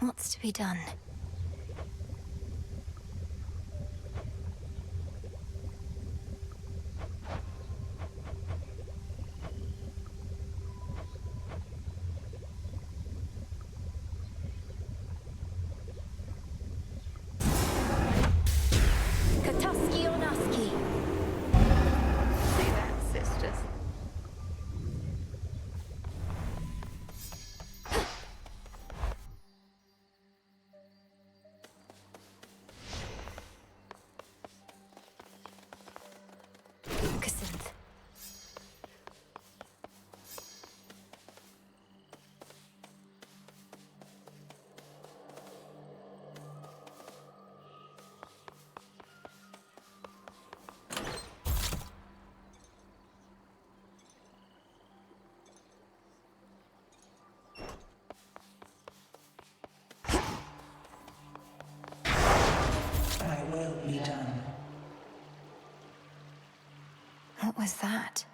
What's to be done? See that, sisters? Xinth. Thy will be done. What was that?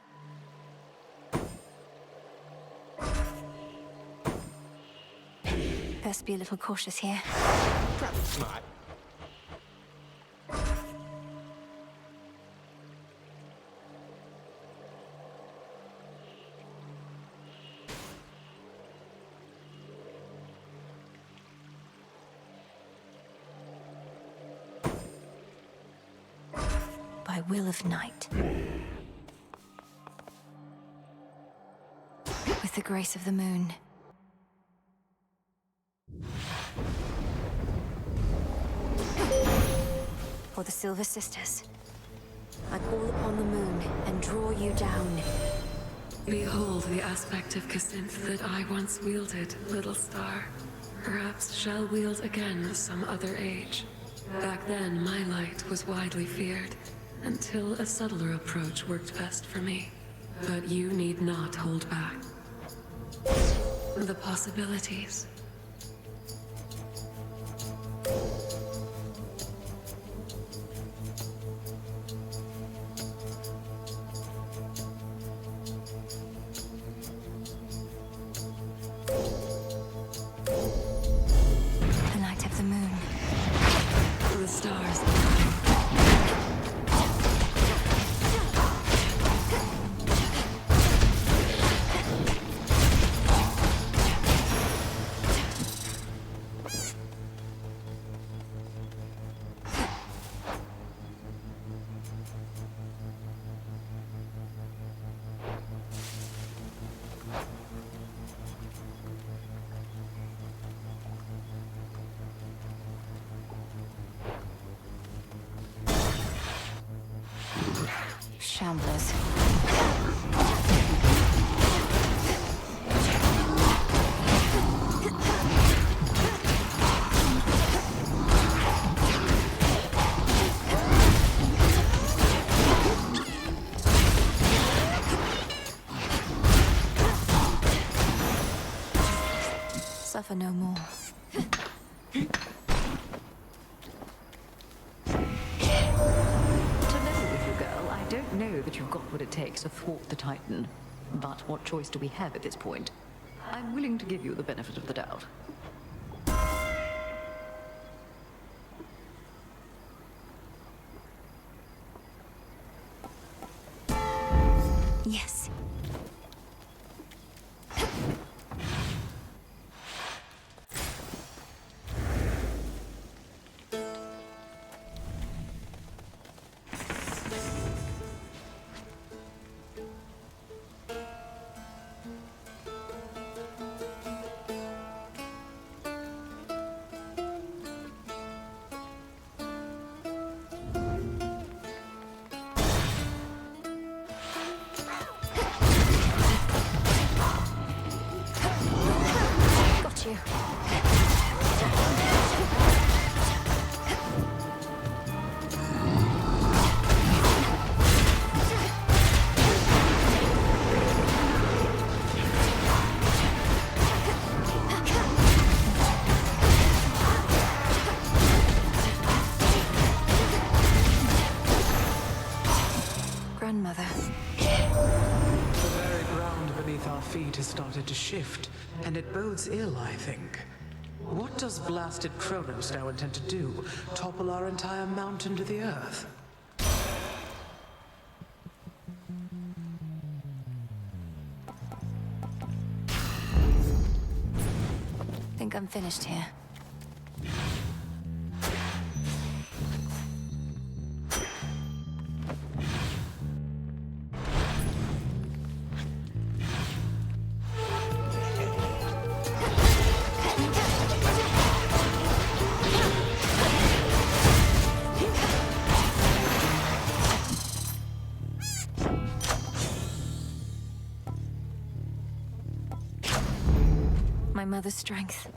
Best be a little cautious here. Travel smart. By will of night. With the grace of the moon. For the Silver Sisters. I call upon the moon and draw you down. Behold the aspect of Xinth that I once wielded, little star. Perhaps shall wield again some other age. Back then, my light was widely feared, until a subtler approach worked best for me. But you need not hold back. The possibilities. The light of the moon. The stars. Shamblers. Suffer no more. I don't know that you've got what it takes to thwart the Titan. But what choice do we have at this point? I'm willing to give you the benefit of the doubt. Yes. You. Grandmother. The very ground beneath our feet has started to shift, and it bodes ill, I think. What does blasted Kronos now intend to do? Topple our entire mountain to the earth? Think I'm finished here. My mother's strength.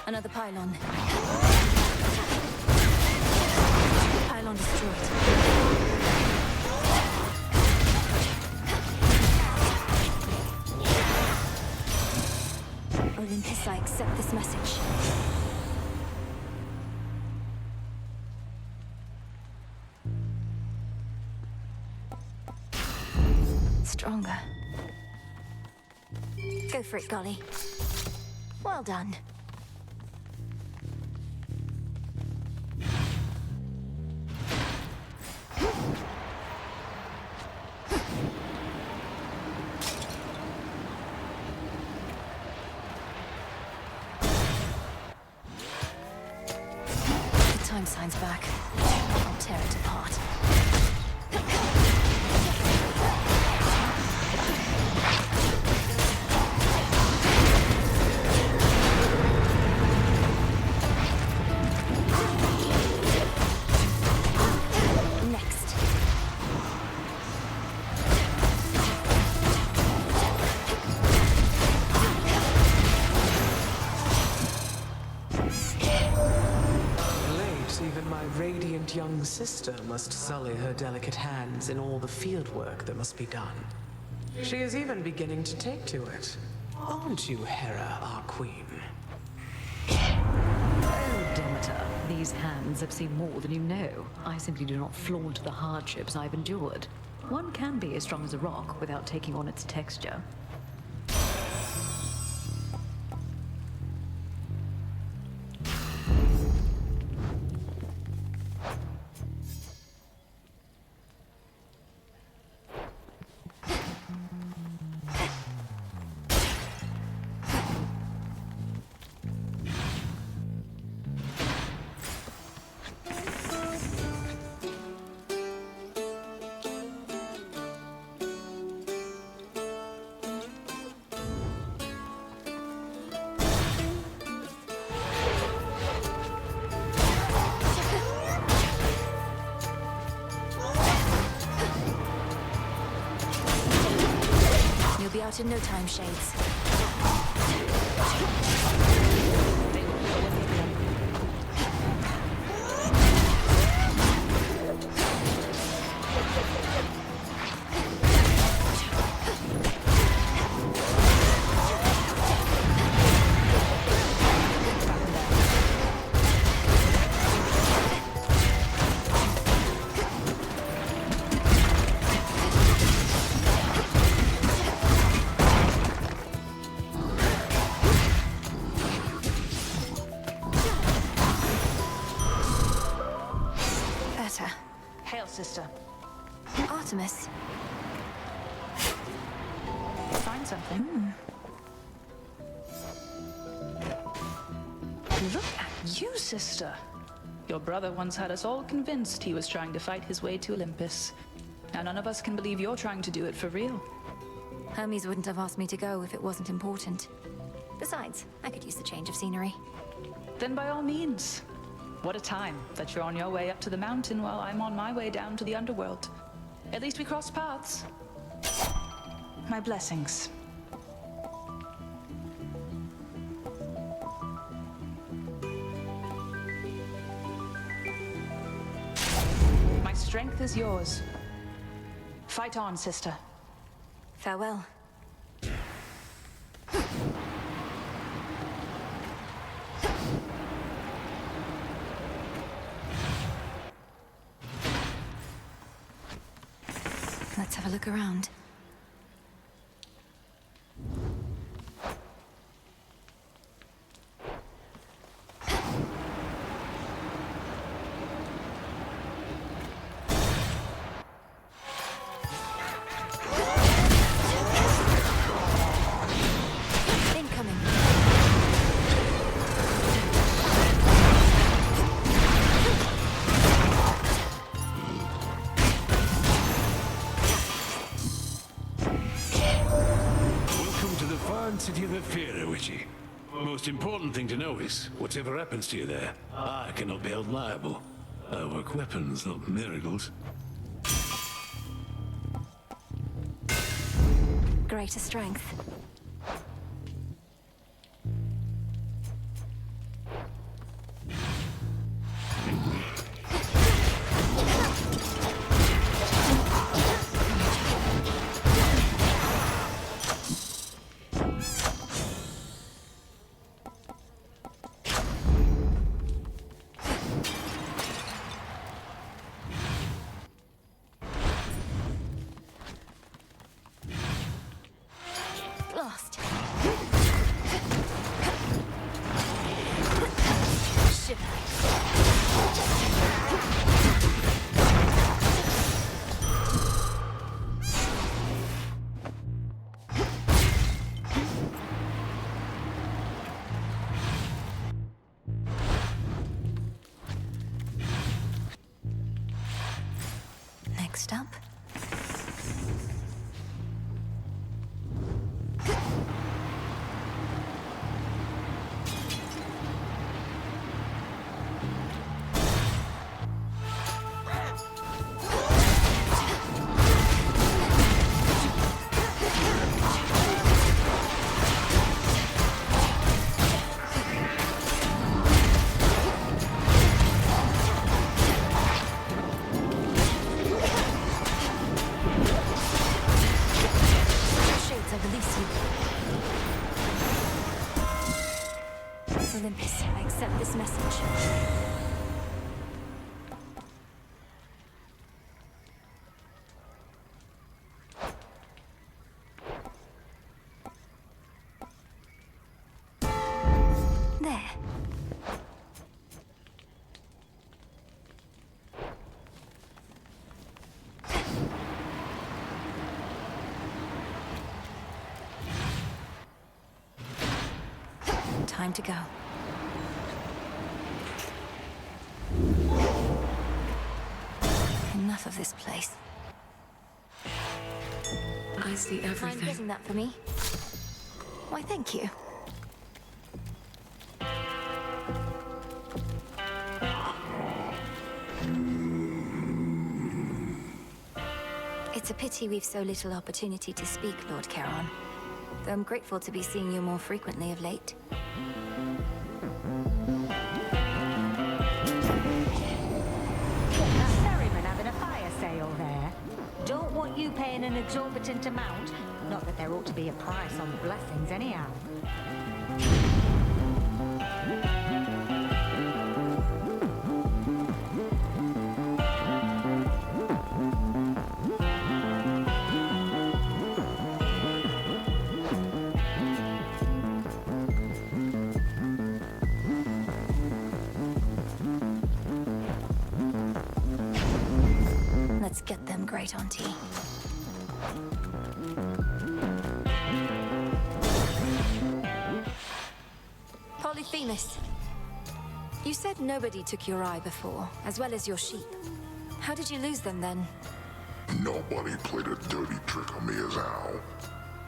Another pylon. Pylon destroyed. Olympus, I accept this message. Stronger. Go for it, Golly. Well done. Time signs back. I'll tear it apart. Next. Even my radiant young sister must sully her delicate hands in all the field work that must be done. She is even beginning to take to it. Aren't you, Hera, our queen? Oh, Demeter, these hands have seen more than you know. I simply do not flaunt the hardships I've endured. One can be as strong as a rock without taking on its texture. Be out in no time, Shades. Hail, sister. Artemis. Find something. Look at you, sister. Your brother once had us all convinced he was trying to fight his way to Olympus. Now none of us can believe you're trying to do it for real. Hermes wouldn't have asked me to go if it wasn't important. Besides, I could use the change of scenery. Then by all means. What a time that you're on your way up to the mountain while I'm on my way down to the underworld. At least we crossed paths. My blessings. My strength is yours. Fight on, sister. Farewell. Let's have a look around. Incoming. City of Ephyra, witchy. Most important thing to know is, whatever happens to you there, I cannot be held liable. I work weapons, not miracles. Greater strength. Blast. Next up. Olympus, I accept this message. There. Time to go. Enough of this place. I see Mind everything. getting that for me? Why, thank you. It's a pity we've so little opportunity to speak, Lord Charon. Though I'm grateful to be seeing you more frequently of late. That ferryman having a fire sale there. Don't want you paying an exorbitant amount. Not that there ought to be a price on blessings anyhow. Let's get them, great auntie. Polyphemus, you said nobody took your eye before, as well as your sheep. How did you lose them then? Nobody played a dirty trick on me as Al.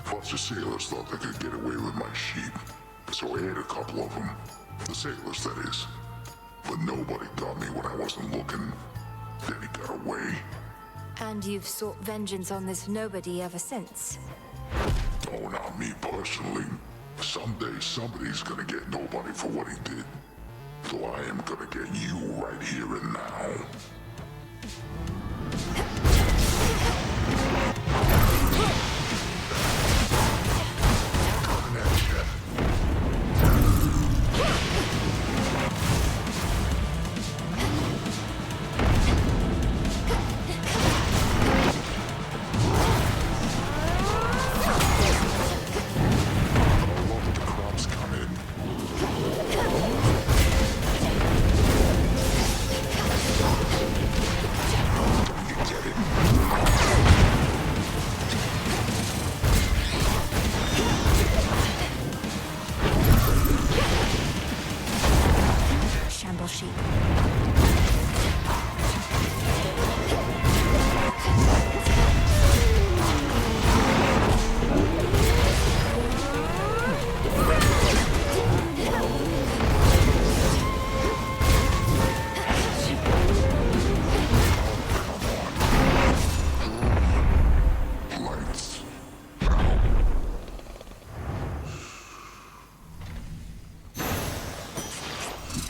Plus the sailors thought they could get away with my sheep. So I ate a couple of them. The sailors, that is. But nobody got me when I wasn't looking. Then he got away. And you've sought vengeance on this nobody ever since. Oh, not me personally. Someday somebody's gonna get nobody for what he did. So I am gonna get you right here and now. Coming at you.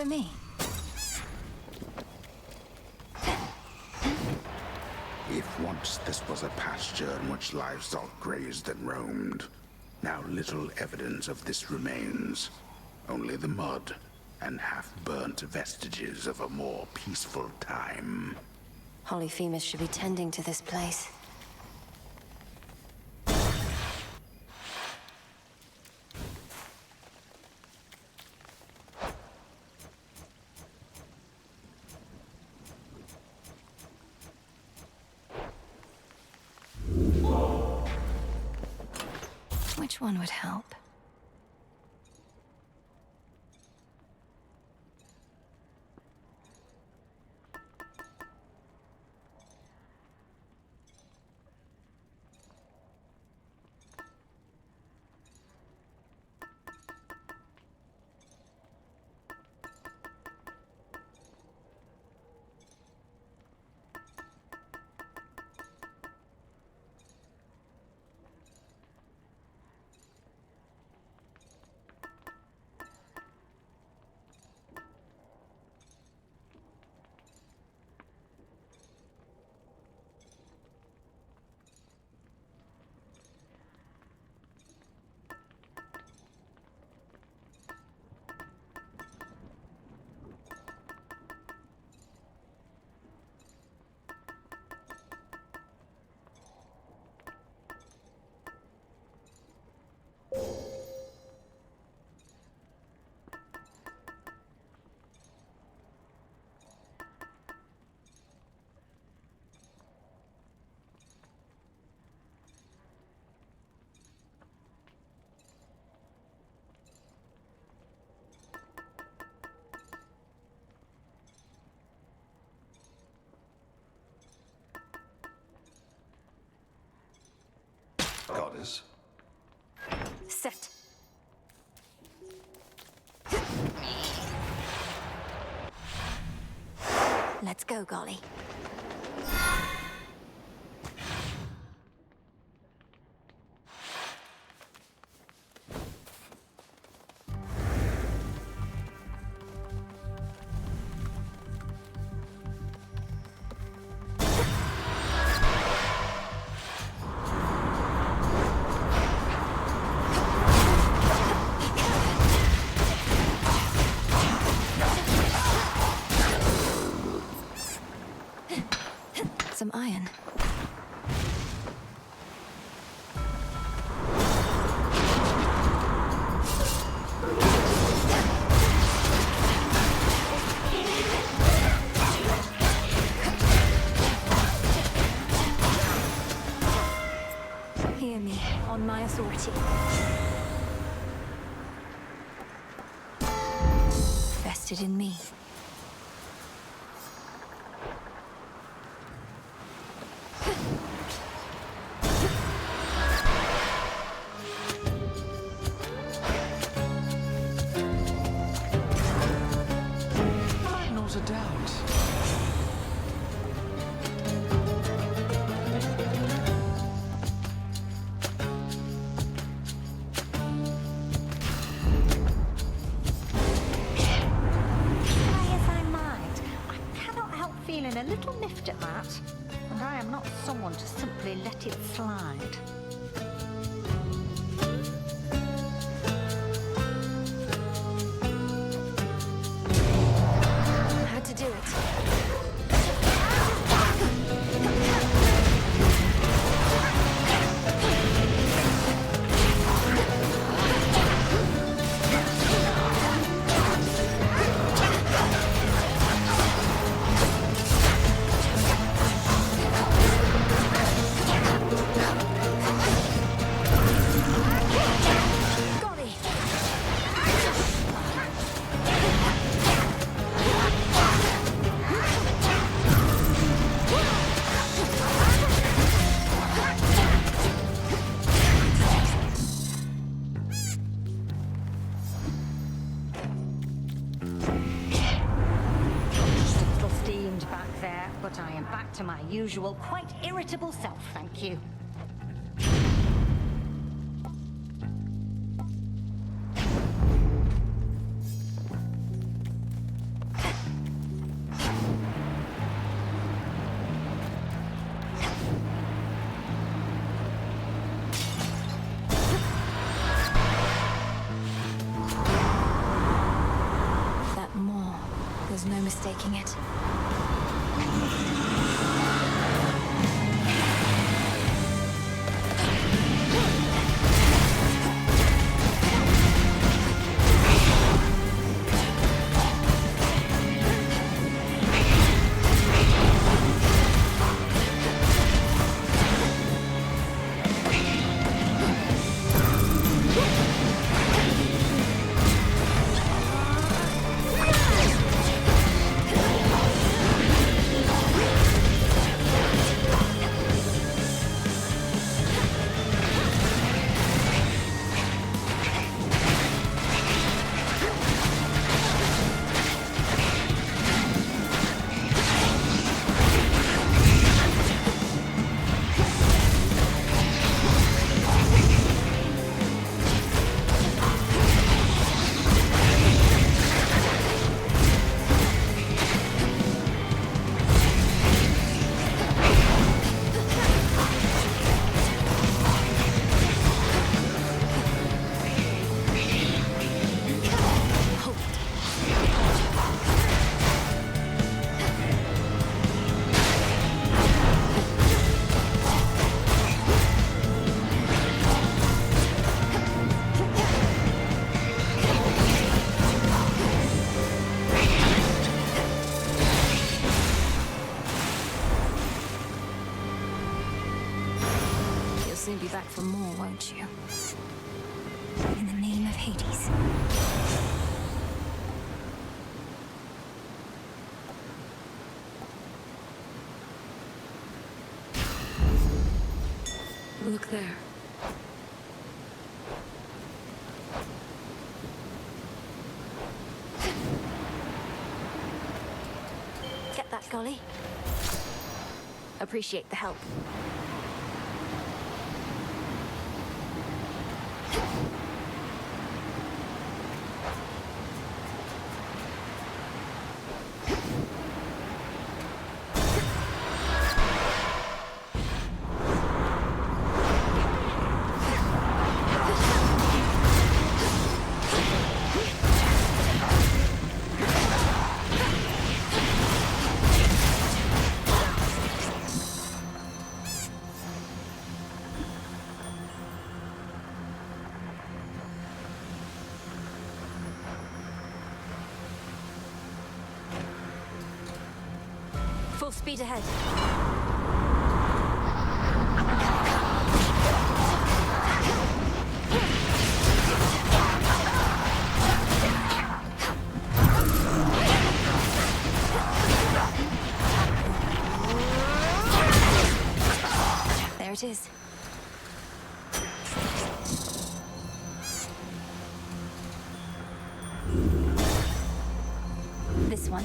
Me. If once this was a pasture in which livestock grazed and roamed, now little evidence of this remains. Only the mud and half-burnt vestiges of a more peaceful time. Polyphemus should be tending to this place. Which one would help? Goddess. Set. Let's go, Golly. Some iron. Hear me, on my authority. Vested in me. Not a doubt. little miffed at that, and I am not someone to simply let it slide. How to do it? To my usual, quite irritable self, thank you. That more, there's no mistaking it. Soon be back for more, won't you? In the name of Hades. Look there. Get that, Golly. Appreciate the help. Full speed ahead. There it is. This one.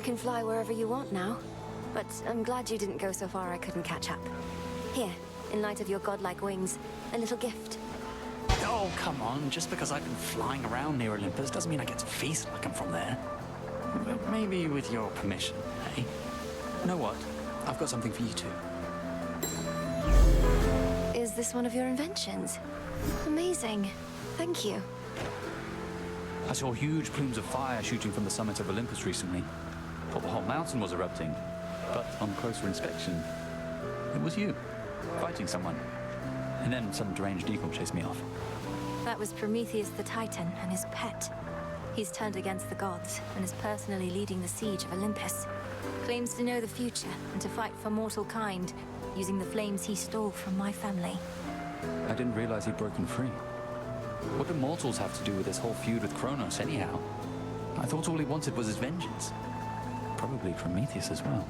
can fly wherever you want now. But I'm glad you didn't go so far I couldn't catch up. Here, in light of your godlike wings, a little gift. Oh, come on. Just because I've been flying around near Olympus doesn't mean I get to feast like I'm from there. Well, maybe with your permission, eh? You know what? I've got something for you too. Is this one of your inventions? Amazing. Thank you. I saw huge plumes of fire shooting from the summit of Olympus recently. Thought the whole mountain was erupting. But on closer inspection, it was you, fighting someone. And then some deranged eagle chased me off. That was Prometheus the Titan and his pet. He's turned against the gods and is personally leading the siege of Olympus. Claims to know the future and to fight for mortal kind, using the flames he stole from my family. I didn't realize he'd broken free. What do mortals have to do with this whole feud with Kronos, anyhow? I thought all he wanted was his vengeance. Probably Prometheus as well.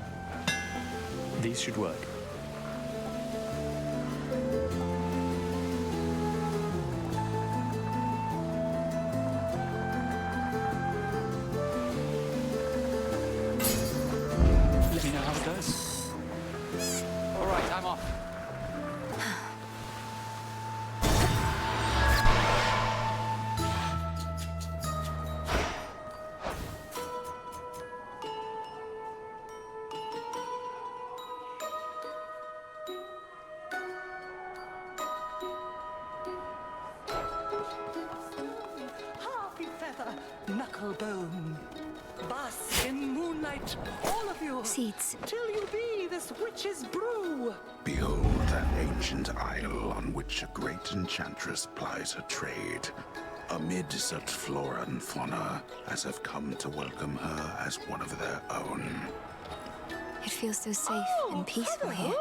These should work. Let me know how it goes. All right, I'm off. Harpy feather, knucklebone, bask in moonlight, all of you, Seeds. till you be this witch's brew. Behold that ancient isle on which a great enchantress plies her trade. Amid such flora and fauna as have come to welcome her as one of their own. It feels so safe and peaceful here.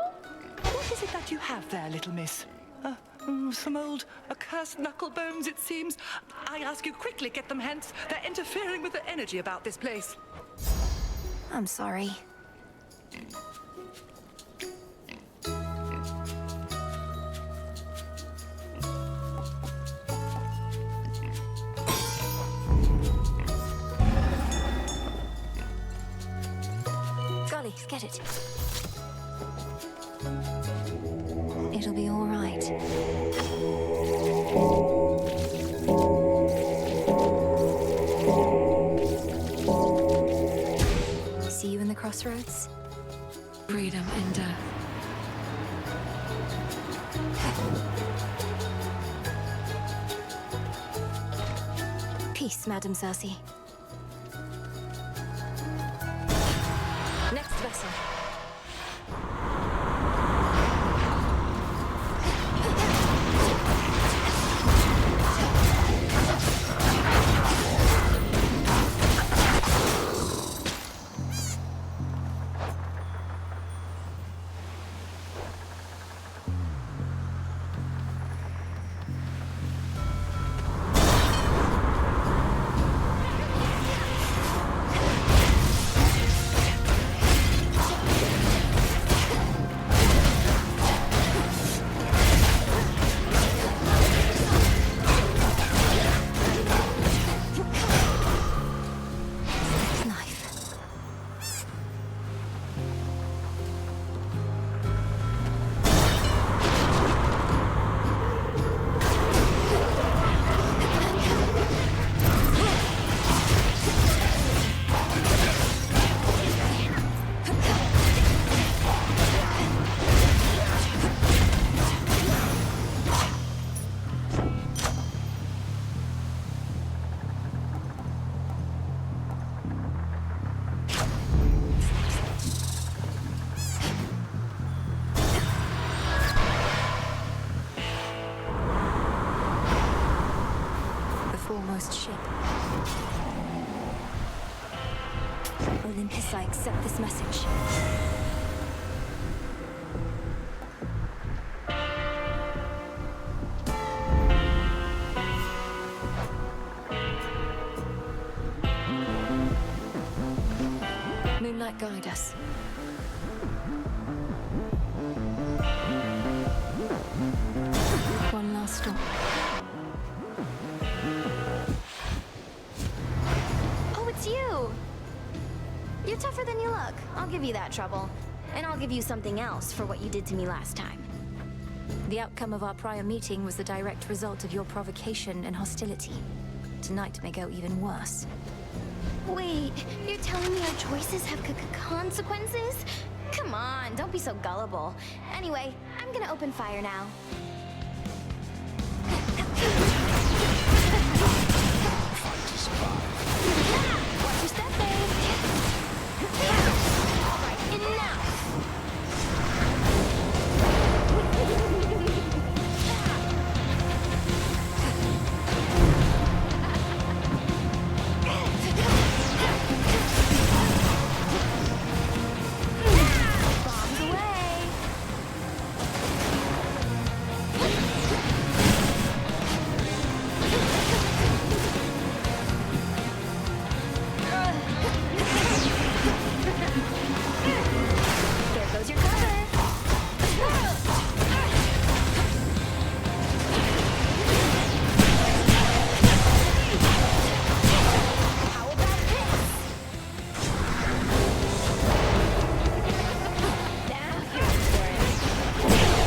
What is it that you have there, little miss? Some old accursed knucklebones, it seems. I ask you quickly, get them hence. They're interfering with the energy about this place. I'm sorry. Golly, get it. It'll be all right. See you in the crossroads? Freedom and death. Peace, Madam Circe. Next vessel. Ship. Olympus, I accept this message. Moonlight, guide us. One last stop. Oh, it's you! You're tougher than you look. I'll give you that trouble. And I'll give you something else for what you did to me last time. The outcome of our prior meeting was the direct result of your provocation and hostility. Tonight may go even worse. Wait, you're telling me our choices have consequences? Come on, don't be so gullible. Anyway, I'm gonna open fire now. Fight to survive. Watch your step, babe. All right, enough. Bombs away. There goes your cover. How about this? Now here's for it. No, you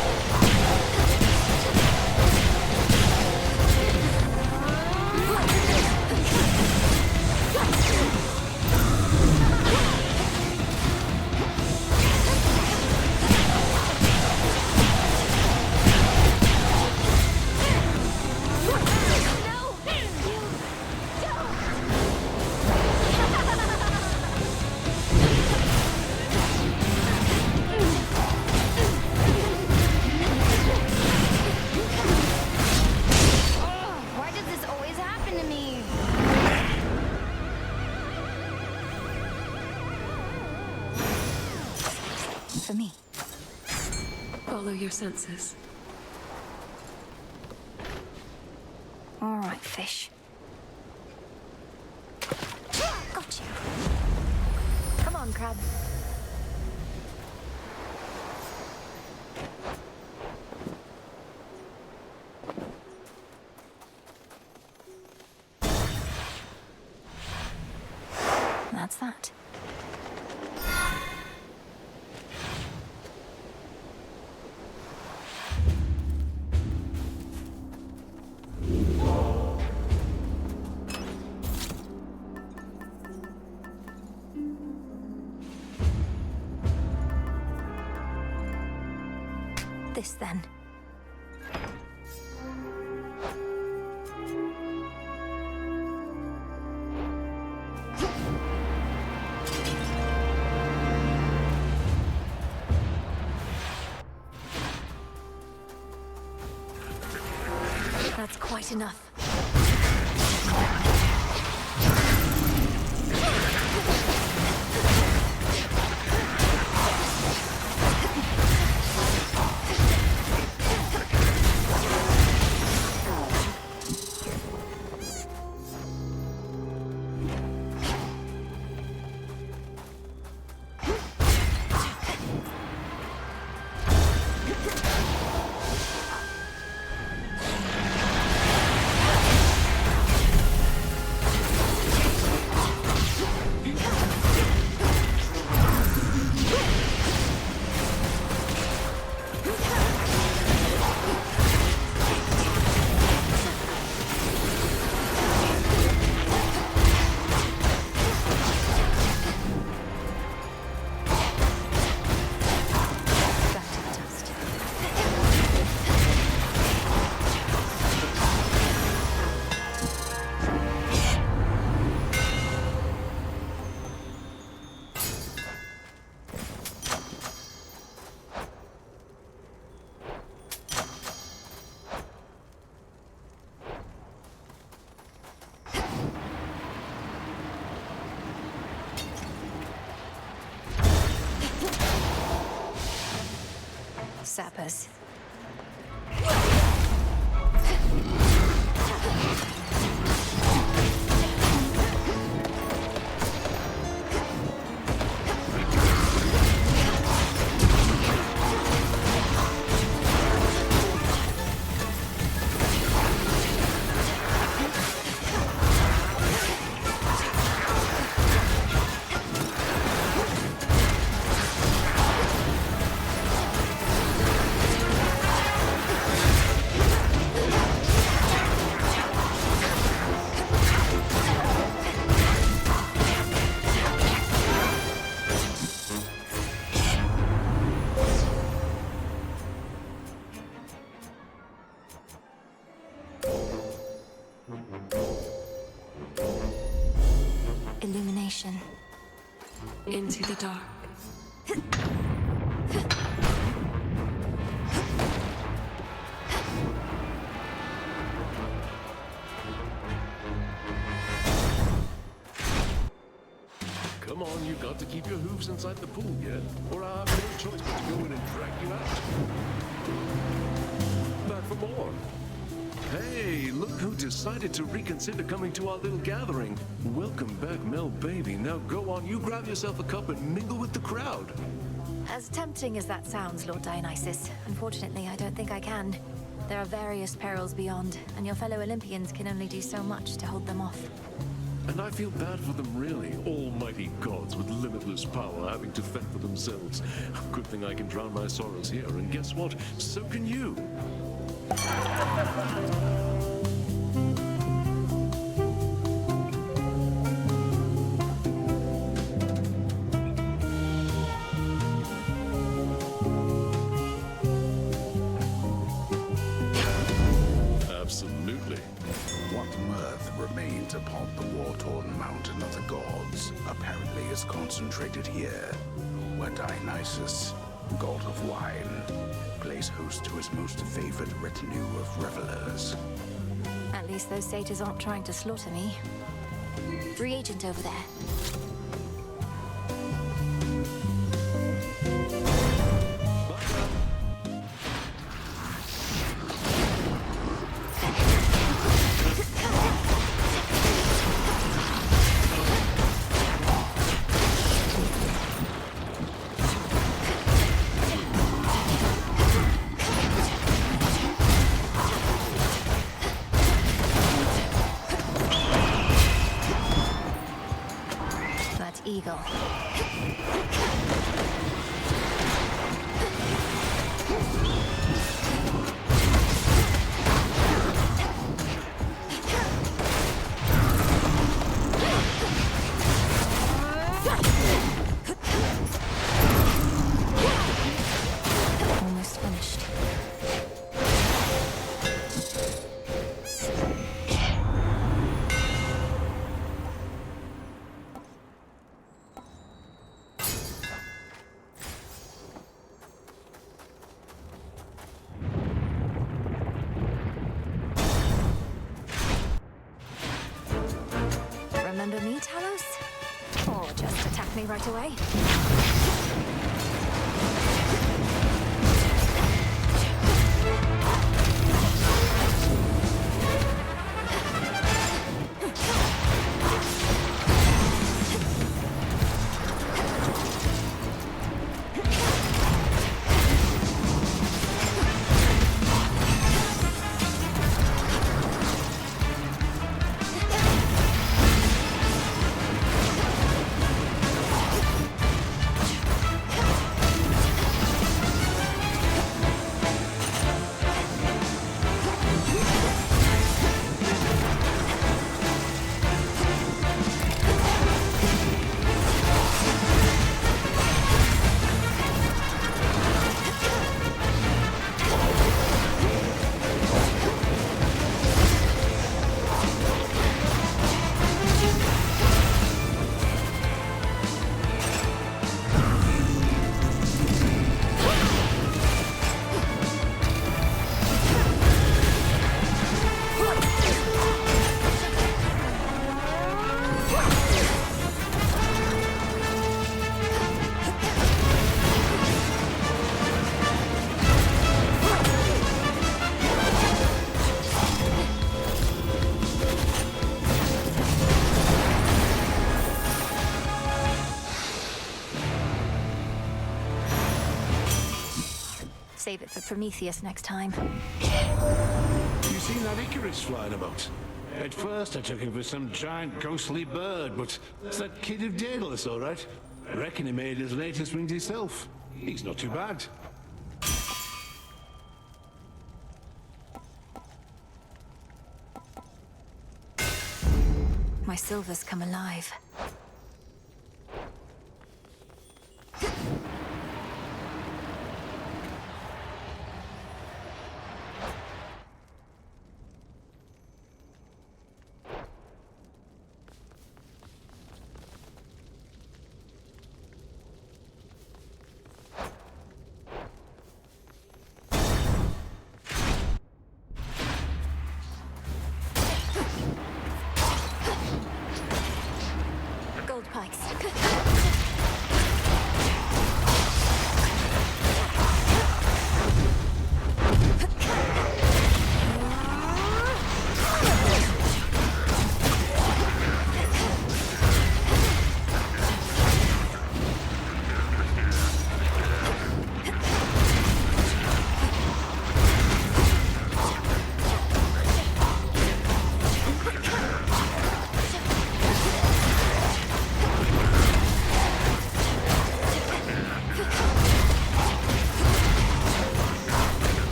Why does this always happen to me? For me. Follow your senses. All right, fish. Got you. Come on, crab. That's that. This then. That's quite enough. Sappers. Illumination. Into the dark. Come on, you've got to keep your hooves inside the pool, yeah? Or I have no choice but to go in and drag you out. Back for more. Hey, look who decided to reconsider coming to our little gathering. Welcome back, Mel baby. Now go on, you grab yourself a cup and mingle with the crowd. As tempting as that sounds, Lord Dionysus, unfortunately, I don't think I can. There are various perils beyond, and your fellow Olympians can only do so much to hold them off. And I feel bad for them, really. Almighty gods with limitless power having to fend for themselves. Good thing I can drown my sorrows here, and guess what? So can you. Absolutely. What mirth remains upon the war-torn mountain of the gods apparently is concentrated here, where Dionysus, god of wine, plays host to his most favored retinue of revelers. At least those satyrs aren't trying to slaughter me. Reagent over there. Eagle. Almost finished. Remember me, Talos? Or just attack me right away? Save it for Prometheus next time. You seen that Icarus flying about? At first I took him for some giant ghostly bird, but it's that kid of Daedalus, all right. I reckon he made his latest wings himself. He's not too bad. My silver's come alive.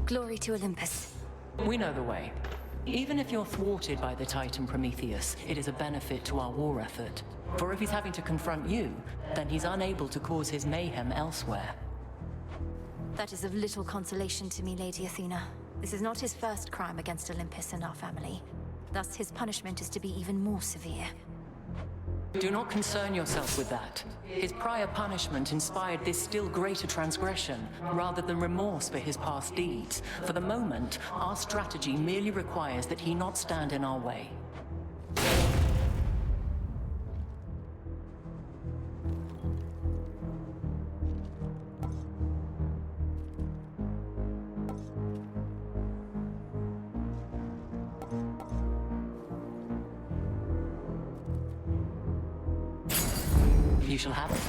Glory to Olympus. We know the way. Even if you're thwarted by the Titan Prometheus, it is a benefit to our war effort. For if he's having to confront you, then he's unable to cause his mayhem elsewhere. That is of little consolation to me, Lady Athena. This is not his first crime against Olympus and our family. Thus, his punishment is to be even more severe. Do not concern yourself with that. His prior punishment inspired this still greater transgression, rather than remorse for his past deeds. For the moment, our strategy merely requires that he not stand in our way. You shall have it.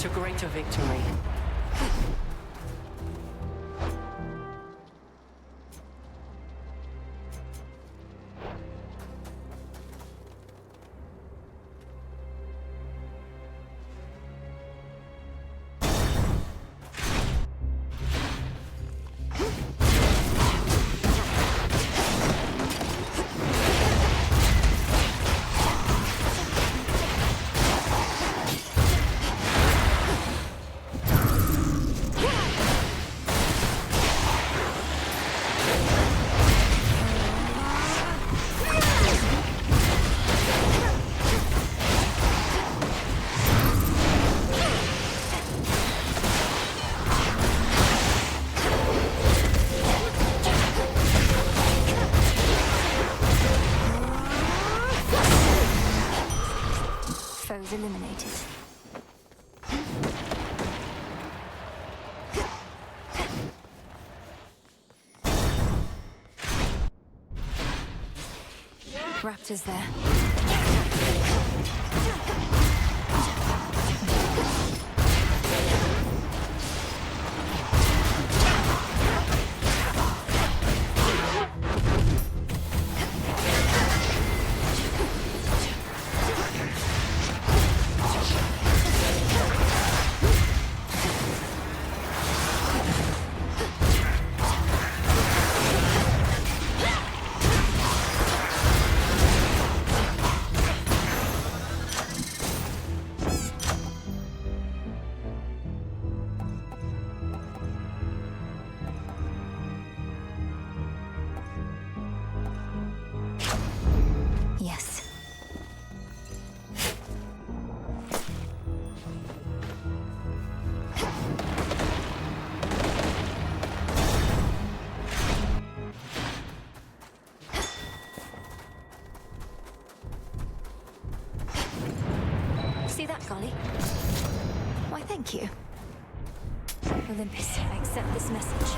To greater victory. Foes eliminated. Raptors there. Yes. See that, Golly? Why, thank you. Olympus, I accept this message.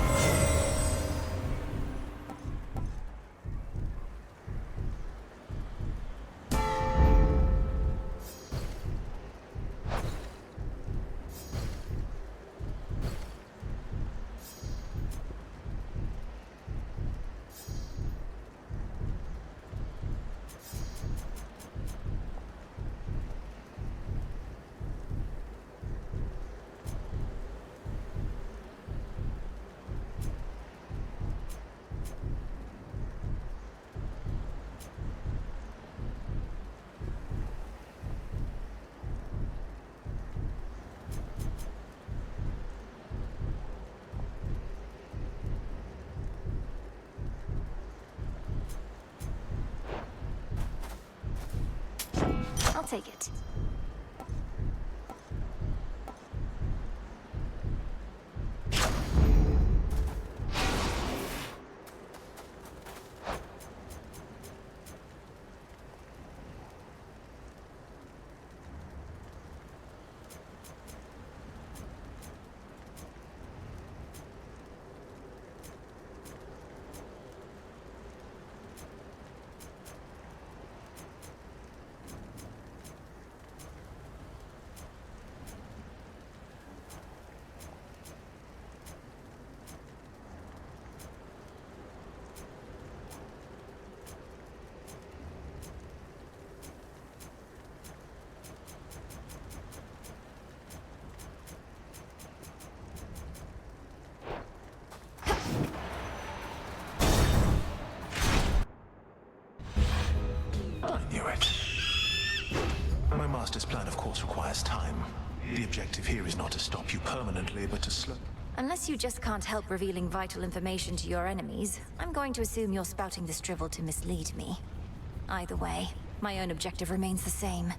I'll take it. Master's plan, of course, requires time. The objective here is not to stop you permanently, but to slow... Unless you just can't help revealing vital information to your enemies, I'm going to assume you're spouting this drivel to mislead me. Either way, my own objective remains the same.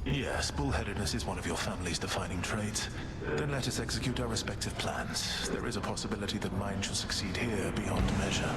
Yes, bullheadedness is one of your family's defining traits. Then let us execute our respective plans. There is a possibility that mine shall succeed here beyond measure.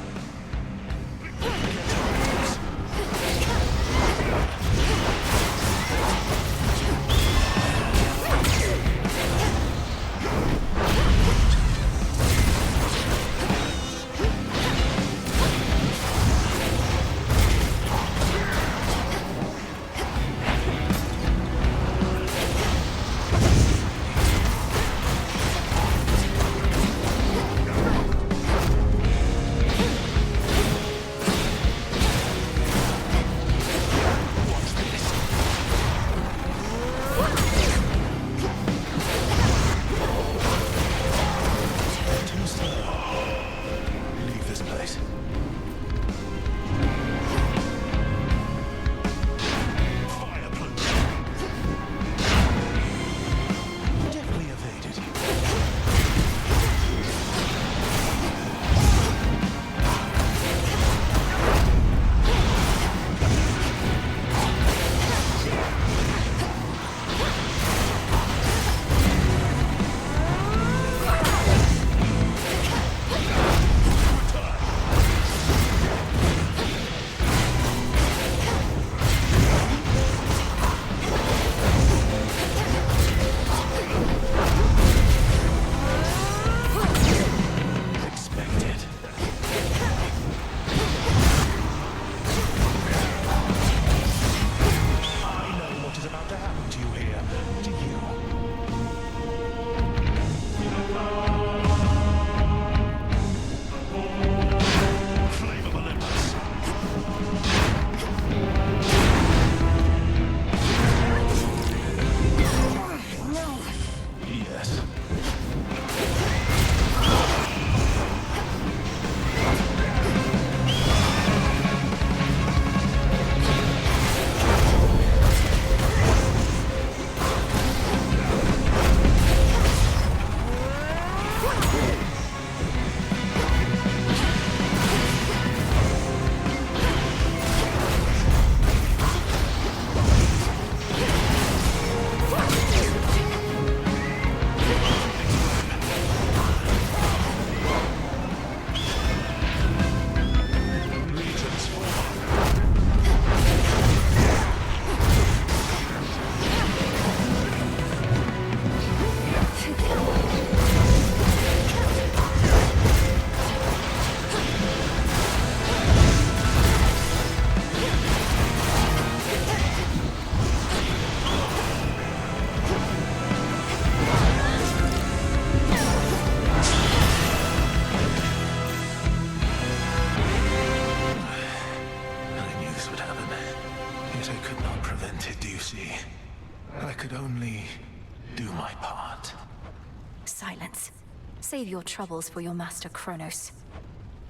Save your troubles for your master Kronos.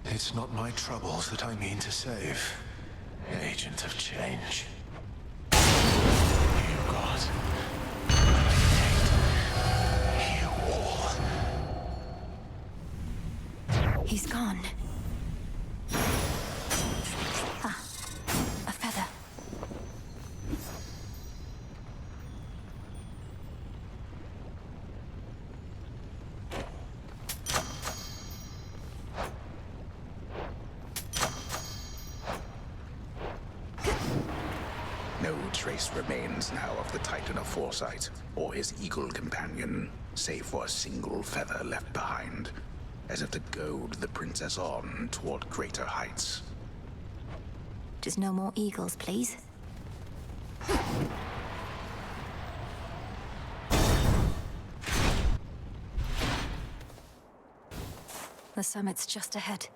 It's not my troubles that I mean to save. Agent of change. You God. You all. He's gone. Ah, a feather. Trace remains now of the Titan of Foresight, or his eagle companion, save for a single feather left behind, as if to goad the princess on toward greater heights. Just no more eagles, please. The summit's just ahead.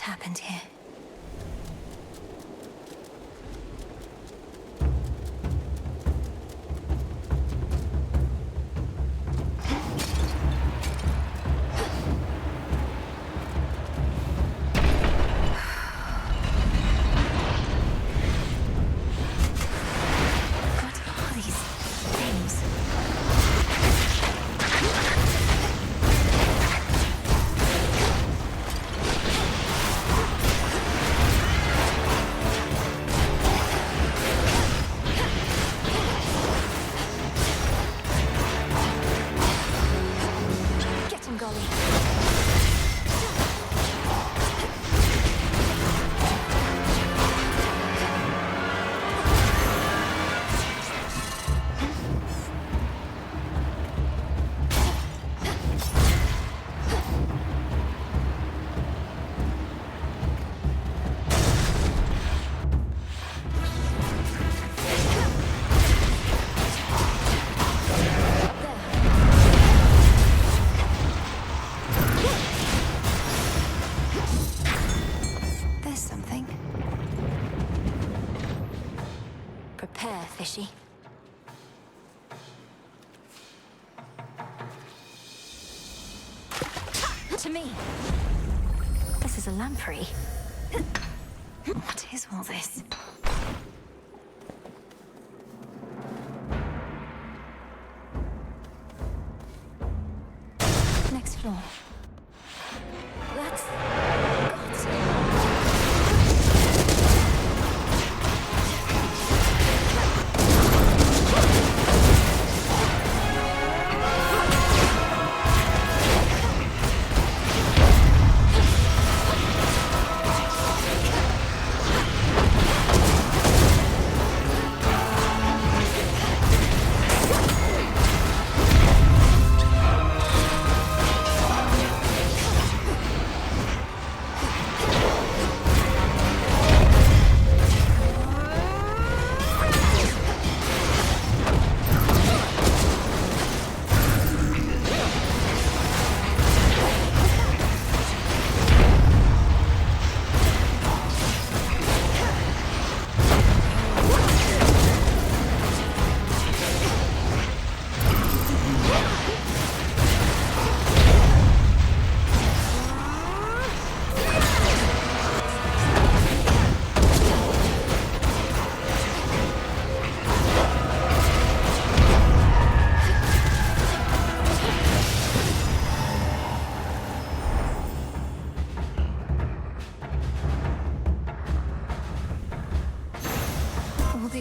what happened here. Fishy. To me. This is a lamprey. What is all this? Next floor. That's God's.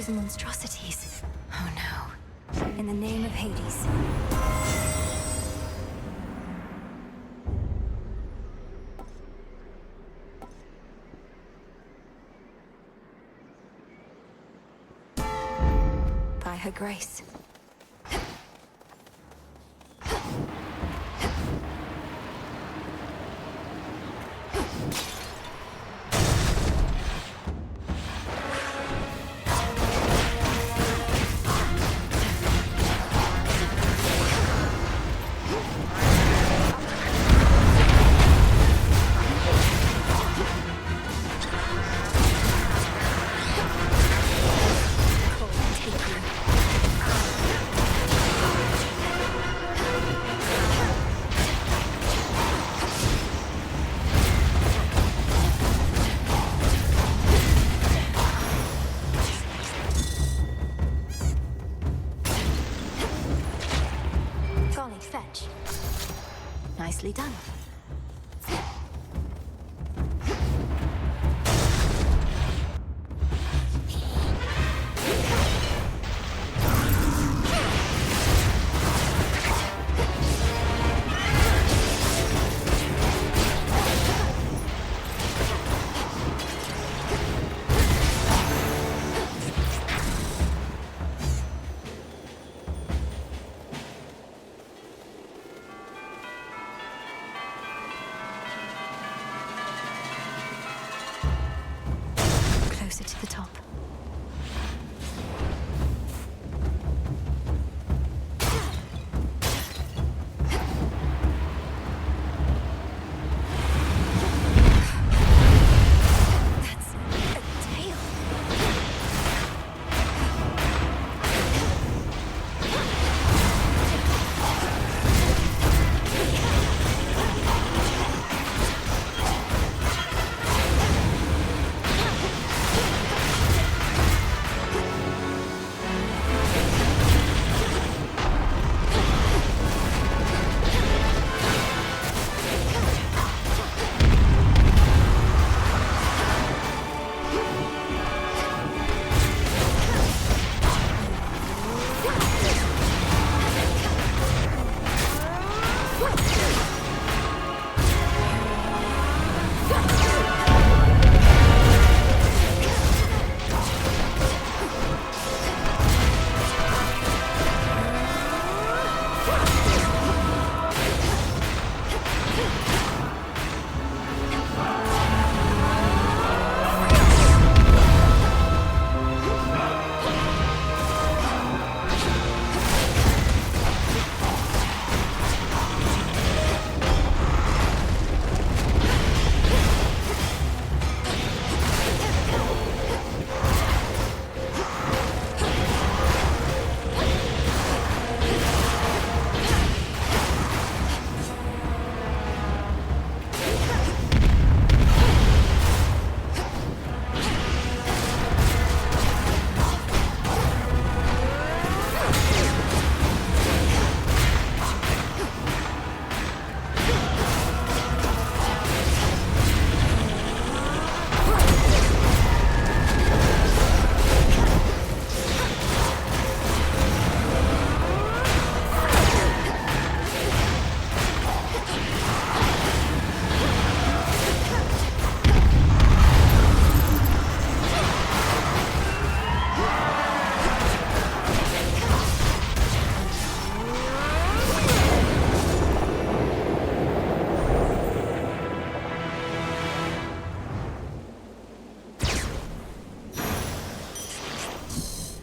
Monstrosities. Oh no. In the name of Hades. By her grace. Fetch. Nicely done. To the top.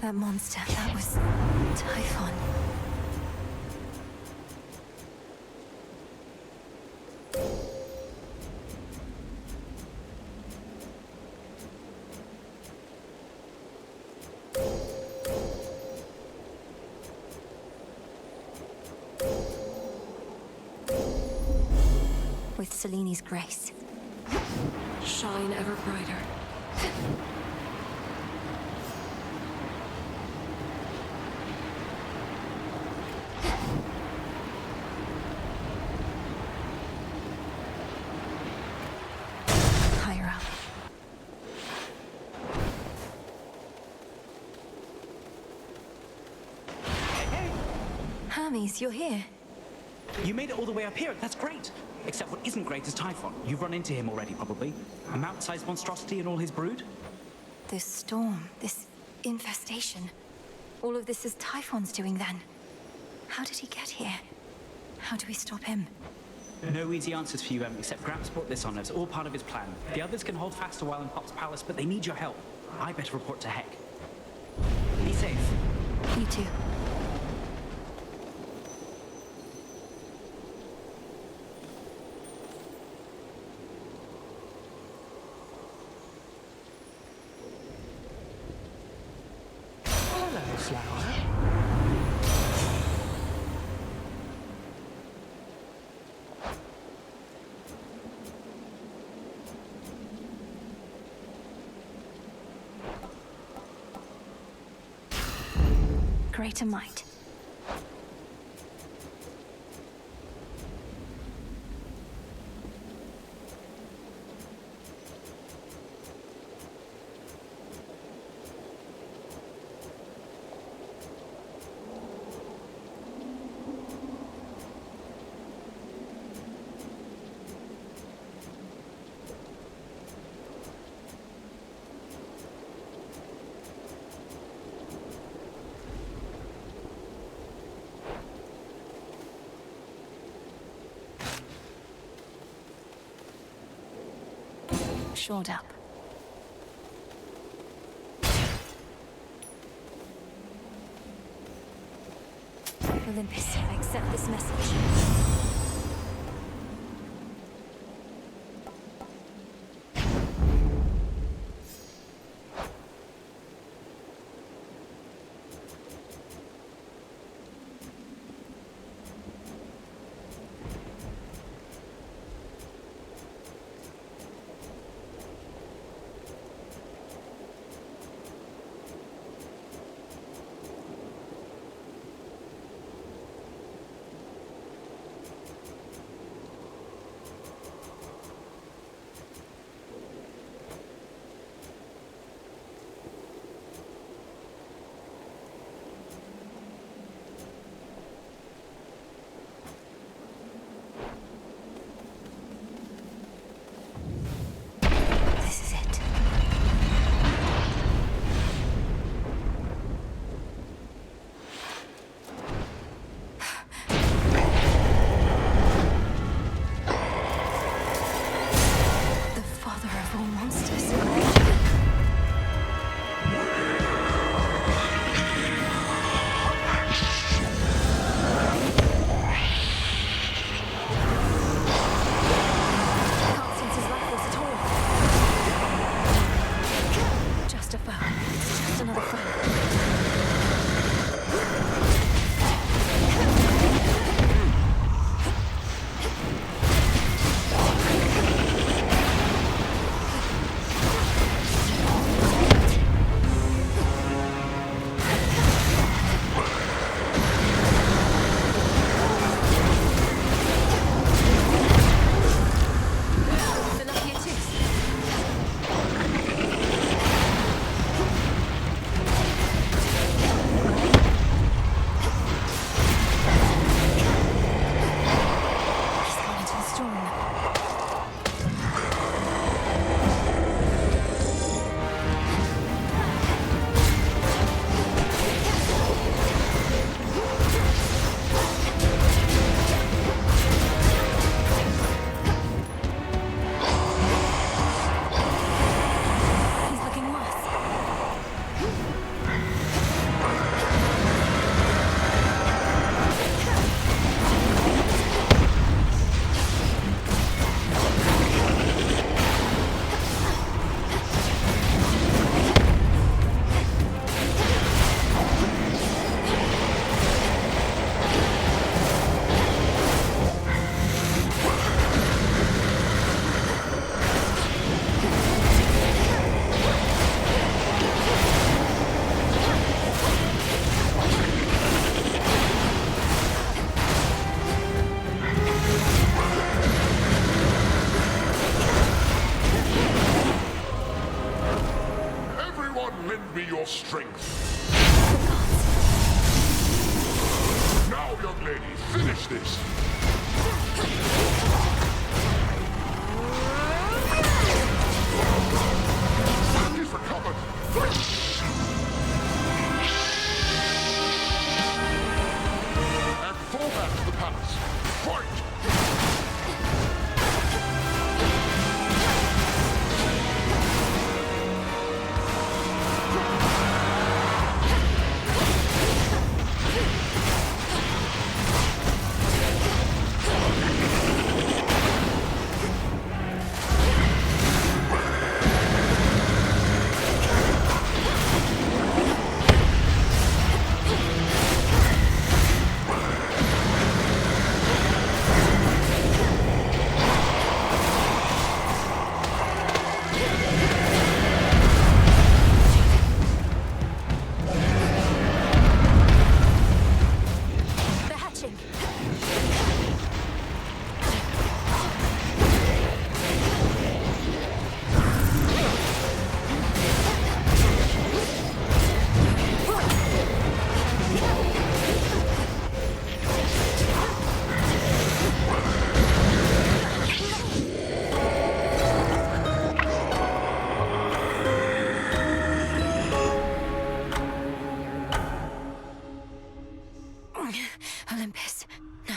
That monster, that was Typhon. With Selene's grace. Shine ever brighter. Higher up. Hermes, you're here. You made it all the way up here. That's great. Except what isn't great is Typhon. You've run into him already, probably. A mountain-sized monstrosity and all his brood? This storm, this infestation. All of this is Typhon's doing then. How did he get here? How do we stop him? No easy answers for you, except Gramps brought this on us. All part of his plan. The others can hold fast a while in Pop's palace, but they need your help. I better report to Heck. Be safe. You too. Hello, flower. Greater might. Shored up. Olympus, I accept this message. me your strength. Now, young lady, finish this. He's recovered. And fall back to the palace. Fight! Olympus, no.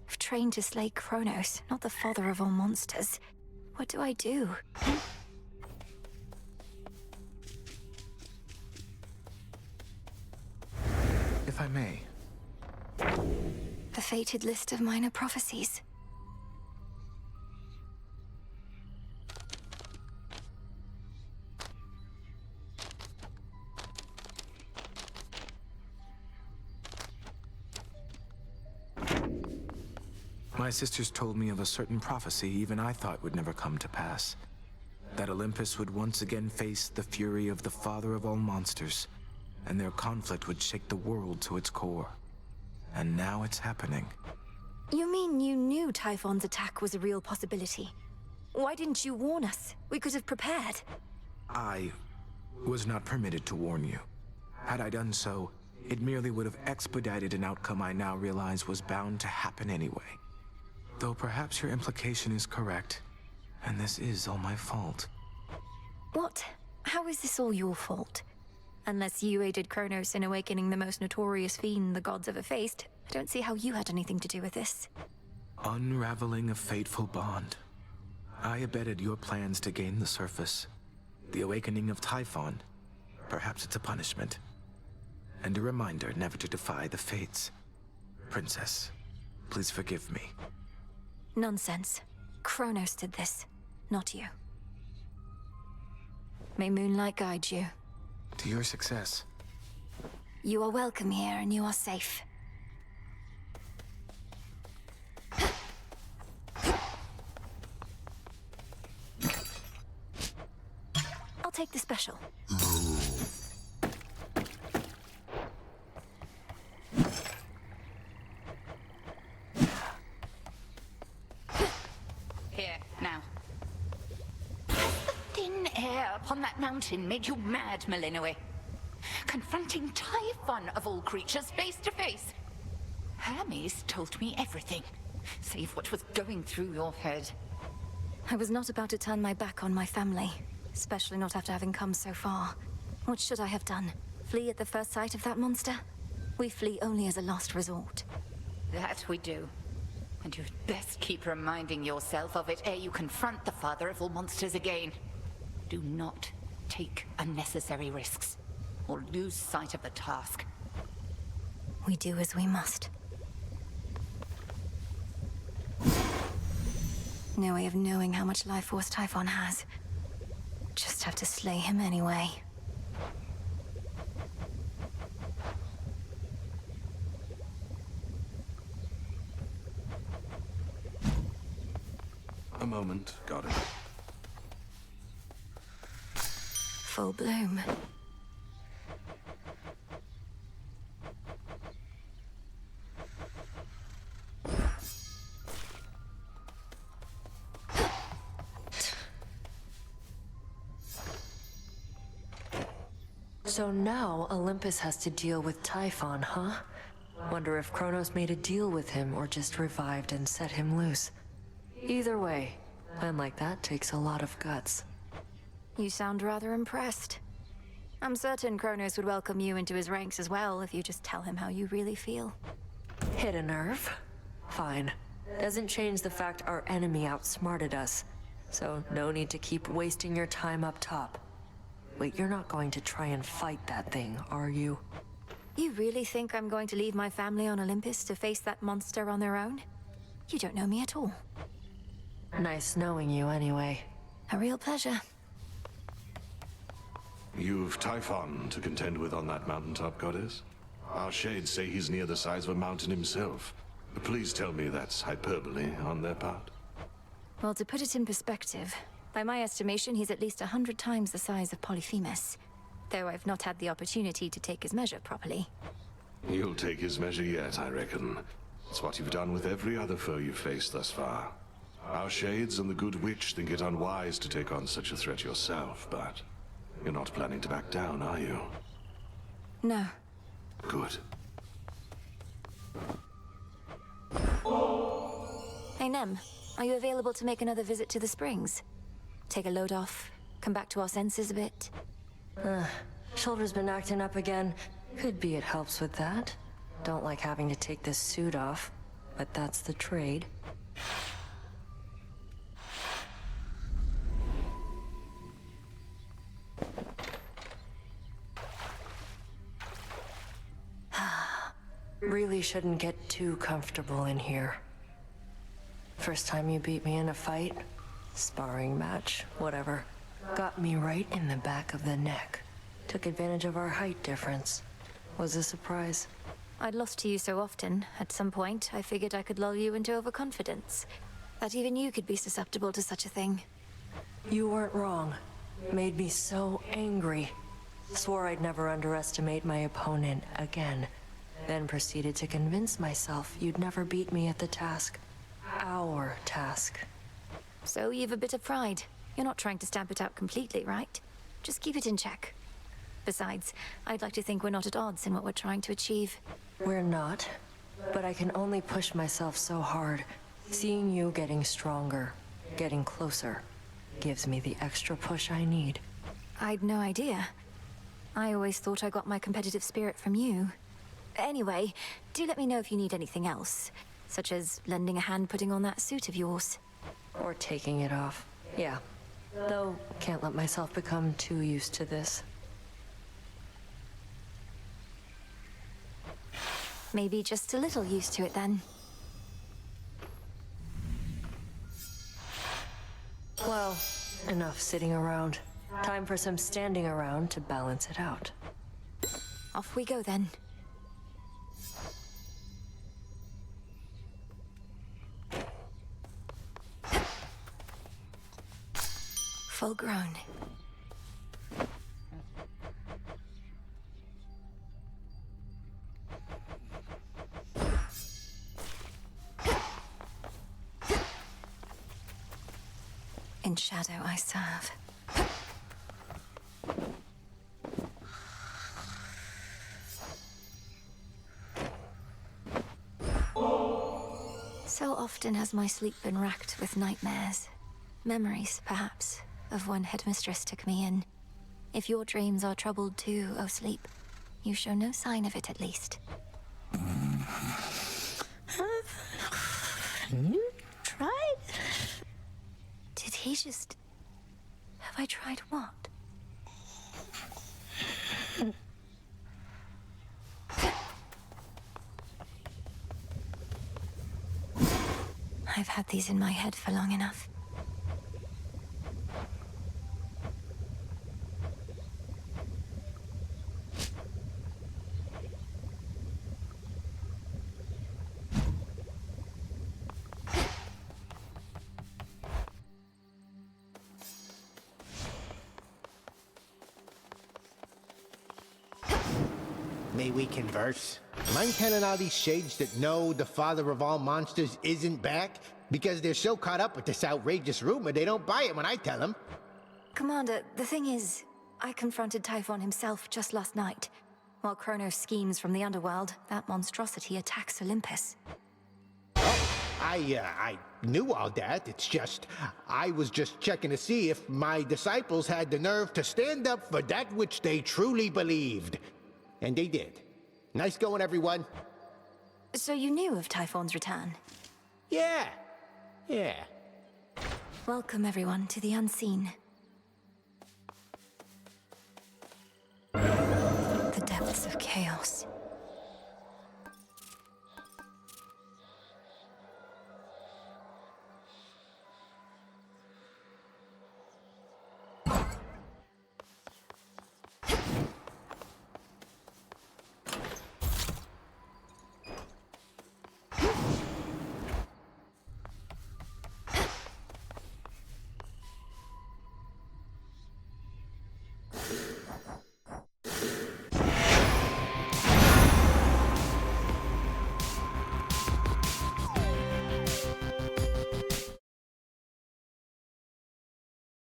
I've trained to slay Kronos, not the father of all monsters. What do I do? If I may. The fated list of minor prophecies. My sisters told me of a certain prophecy even I thought would never come to pass. That Olympus would once again face the fury of the father of all monsters, and their conflict would shake the world to its core. And now it's happening. You mean you knew Typhon's attack was a real possibility? Why didn't you warn us? We could have prepared. I was not permitted to warn you. Had I done so, it merely would have expedited an outcome I now realize was bound to happen anyway. Though perhaps your implication is correct, and this is all my fault. What? How is this all your fault? Unless you aided Kronos in awakening the most notorious fiend the gods ever faced, I don't see how you had anything to do with this. Unraveling a fateful bond. I abetted your plans to gain the surface. The awakening of Typhon. Perhaps it's a punishment. And a reminder never to defy the fates. Princess, please forgive me. Nonsense. Kronos did this, not you. May moonlight guide you. To your success. You are welcome here, and you are safe. I'll take the special. Here, now. The thin air upon that mountain made you mad, Melinoe. Confronting Typhon of all creatures face to face. Hermes told me everything, save what was going through your head. I was not about to turn my back on my family, especially not after having come so far. What should I have done? Flee at the first sight of that monster? We flee only as a last resort. That we do. And you'd best keep reminding yourself of it ere you confront the father of all monsters again. Do not take unnecessary risks, or lose sight of the task. We do as we must. No way of knowing how much life force Typhon has. Just have to slay him anyway. A moment, got it. Full bloom. So now Olympus has to deal with Typhon, huh? Wonder if Kronos made a deal with him or just revived and set him loose. Either way, a plan like that takes a lot of guts. You sound rather impressed. I'm certain Kronos would welcome you into his ranks as well if you just tell him how you really feel. Hit a nerve? Fine. Doesn't change the fact our enemy outsmarted us. So no need to keep wasting your time up top. Wait, you're not going to try and fight that thing, are you? You really think I'm going to leave my family on Olympus to face that monster on their own? You don't know me at all. Nice knowing you anyway. A real pleasure. You've Typhon to contend with on that mountaintop, goddess? Our shades say he's near the size of a mountain himself. Please tell me that's hyperbole on their part. Well, to put it in perspective, by my estimation, he's at least 100 times the size of Polyphemus. Though I've not had the opportunity to take his measure properly. You'll take his measure yet, I reckon. It's what you've done with every other foe you've faced thus far. Our shades and the good witch think it unwise to take on such a threat yourself, but you're not planning to back down, are you? No. Good. Hey, Nem, are you available to make another visit to the springs? Take a load off, come back to our senses a bit? Shoulder's been acting up again. Could be it helps with that. Don't like having to take this suit off, but that's the trade. Really shouldn't get too comfortable in here. First time you beat me in a fight, sparring match, whatever, got me right in the back of the neck. Took advantage of our height difference. Was a surprise. I'd lost to you so often, at some point, I figured I could lull you into overconfidence. That even you could be susceptible to such a thing. You weren't wrong. Made me so angry. Swore I'd never underestimate my opponent again. Then proceeded to convince myself you'd never beat me at the task. Our task. So you've a bit of pride. You're not trying to stamp it out completely, right? Just keep it in check. Besides, I'd like to think we're not at odds in what we're trying to achieve. We're not, but I can only push myself so hard. Seeing you getting stronger, getting closer, gives me the extra push I need. I'd no idea. I always thought I got my competitive spirit from you. Anyway, do let me know if you need anything else, such as lending a hand putting on that suit of yours. Or taking it off. Yeah. Though, can't let myself become too used to this. Maybe just a little used to it then. Well, enough sitting around. Time for some standing around to balance it out. Off we go then. Full grown. In shadow I serve. So often has my sleep been racked with nightmares. Memories, perhaps, of when headmistress took me in. If your dreams are troubled too, O sleep, you show no sign of it at least. Have you tried? Did he just... Have I tried what? I've had these in my head for long enough. May we converse? Mind telling all these shades that no, the father of all monsters isn't back? Because they're so caught up with this outrageous rumor, they don't buy it when I tell them. Commander, the thing is, I confronted Typhon himself just last night. While Kronos schemes from the underworld, that monstrosity attacks Olympus. I knew all that. It's just, I was just checking to see if my disciples had the nerve to stand up for that which they truly believed. And they did. Nice going, everyone. So you knew of Typhon's return? Yeah. Welcome, everyone, to the unseen. The depths of chaos.